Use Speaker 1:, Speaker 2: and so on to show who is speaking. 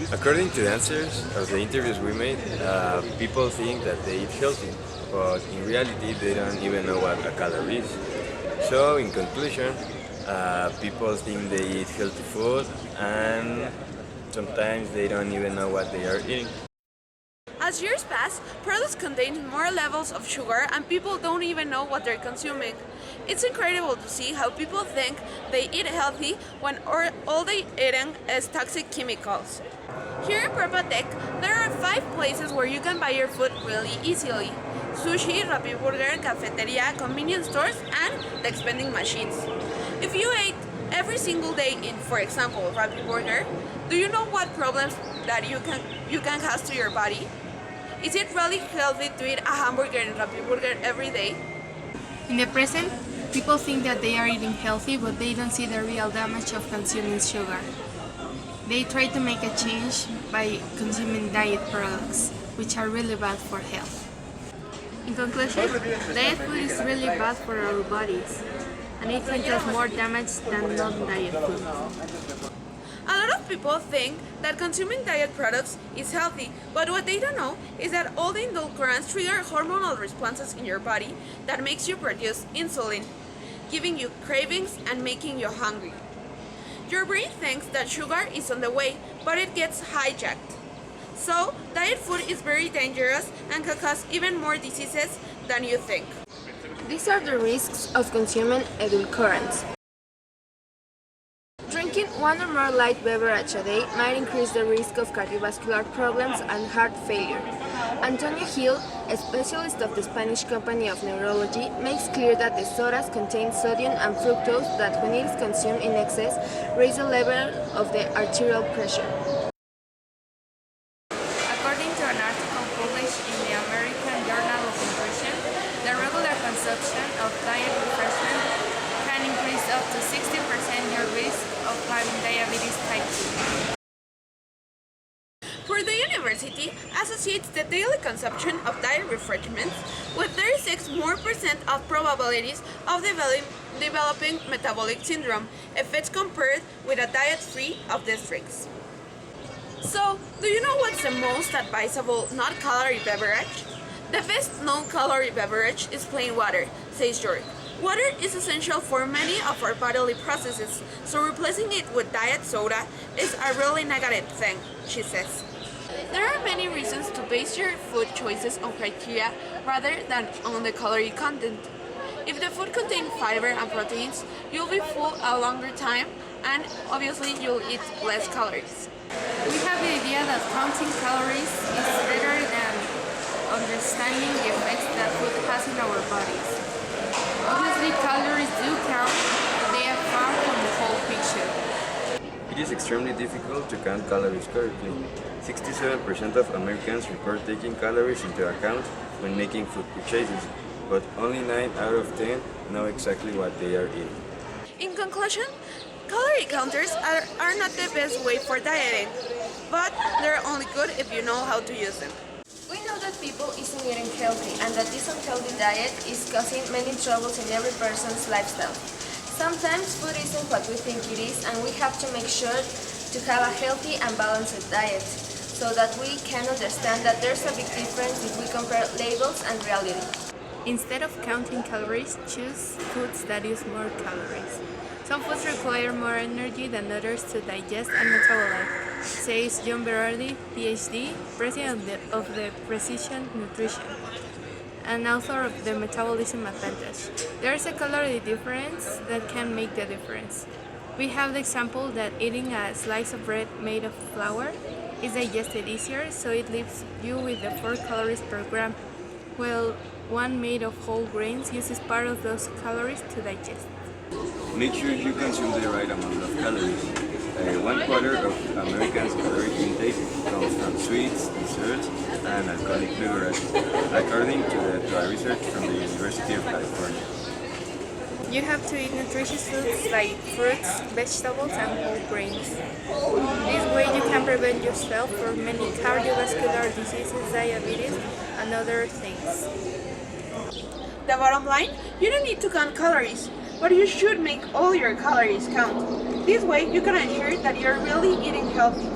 Speaker 1: According to the answers of the interviews we made, people think that they eat healthy, but in reality they don't even know what a calorie is. So in conclusion, people think they eat healthy food and sometimes they don't even know what they are eating.
Speaker 2: As years pass, products contain more levels of sugar and people don't even know what they're consuming. It's incredible to see how people think they eat healthy when all they eating is toxic chemicals. Here in Prepatec, there are 5 places where you can buy your food really easily. Sushi, Rappi Burger, cafeteria, convenience stores, and the expanding machines. If you ate every single day in, for example, Rappi Burger, do you know what problems that you can cause to your body? Is it really healthy to eat a hamburger and Rappi Burger every day?
Speaker 3: In the present, people think that they are eating healthy, but they don't see the real damage of consuming sugar. They try to make a change by consuming diet products, which are really bad for health. In conclusion, diet food is really bad for our bodies, and it can cause more damage than non-diet food.
Speaker 2: A lot of people think that consuming diet products is healthy, but what they don't know is that all the endocrinins trigger hormonal responses in your body that makes you produce insulin, giving you cravings and making you hungry. Your brain thinks that sugar is on the way, but it gets hijacked. So, diet food is very dangerous and can cause even more diseases than you think.
Speaker 4: These are the risks of consuming edulcorants. Drinking one or more light beverage a day might increase the risk of cardiovascular problems and heart failure. Antonio Hill, a specialist of the Spanish Company of Neurology, makes clear that the sodas contain sodium and fructose that, when it is consumed in excess, raise the level of the arterial pressure.
Speaker 3: According to an article published in the American Journal of Nutrition, the regular consumption of diet refreshment can increase up to 60% your risk of having diabetes type 2.
Speaker 2: For the university associates the daily consumption of diet refreshments with 36% more of probabilities of developing metabolic syndrome if it's compared with a diet free of these drinks. So, do you know what's the most advisable non-calorie beverage? The best non-calorie beverage is plain water, says George. Water is essential for many of our bodily processes, so replacing it with diet soda is a really negative thing, she says. There are many reasons to base your food choices on criteria rather than on the calorie content. If the food contains fiber and proteins, you'll be full a longer time and obviously you'll eat less calories.
Speaker 3: We have the idea that counting calories is better than understanding the effects that food has in our bodies. Obviously, calories do count, but they are far from the whole picture.
Speaker 1: It is extremely difficult to count calories correctly. 67% of Americans report taking calories into account when making food purchases, but only 9 out of 10 know exactly what they are eating.
Speaker 2: In conclusion, calorie counters are not the best way for dieting, but they're only good if you know how to use them.
Speaker 4: We know that people isn't eating healthy and that this unhealthy diet is causing many troubles in every person's lifestyle. Sometimes food isn't what we think it is, and we have to make sure to have a healthy and balanced diet so that we can understand that there's a big difference if we compare labels and reality.
Speaker 3: Instead of counting calories, choose foods that use more calories. Some foods require more energy than others to digest and metabolize, says John Berardi, PhD, president of the Precision Nutrition, and author of The Metabolism Advantage. There is a calorie difference that can make the difference. We have the example that eating a slice of bread made of flour is digested easier, so it leaves you with the 4 calories per gram, while one made of whole grains uses part of those calories to digest.
Speaker 1: Make sure you consume the right amount of calories. 1/4 of Americans' calorie intake comes from sweets, desserts, and alcoholic beverages, according to a research from the University of California.
Speaker 3: You have to eat nutritious foods like fruits, vegetables, and whole grains. This way you can prevent yourself from many cardiovascular diseases, diabetes, and other things.
Speaker 2: The bottom line, you don't need to count calories, but you should make all your calories count. This way you can ensure that you're really eating healthy.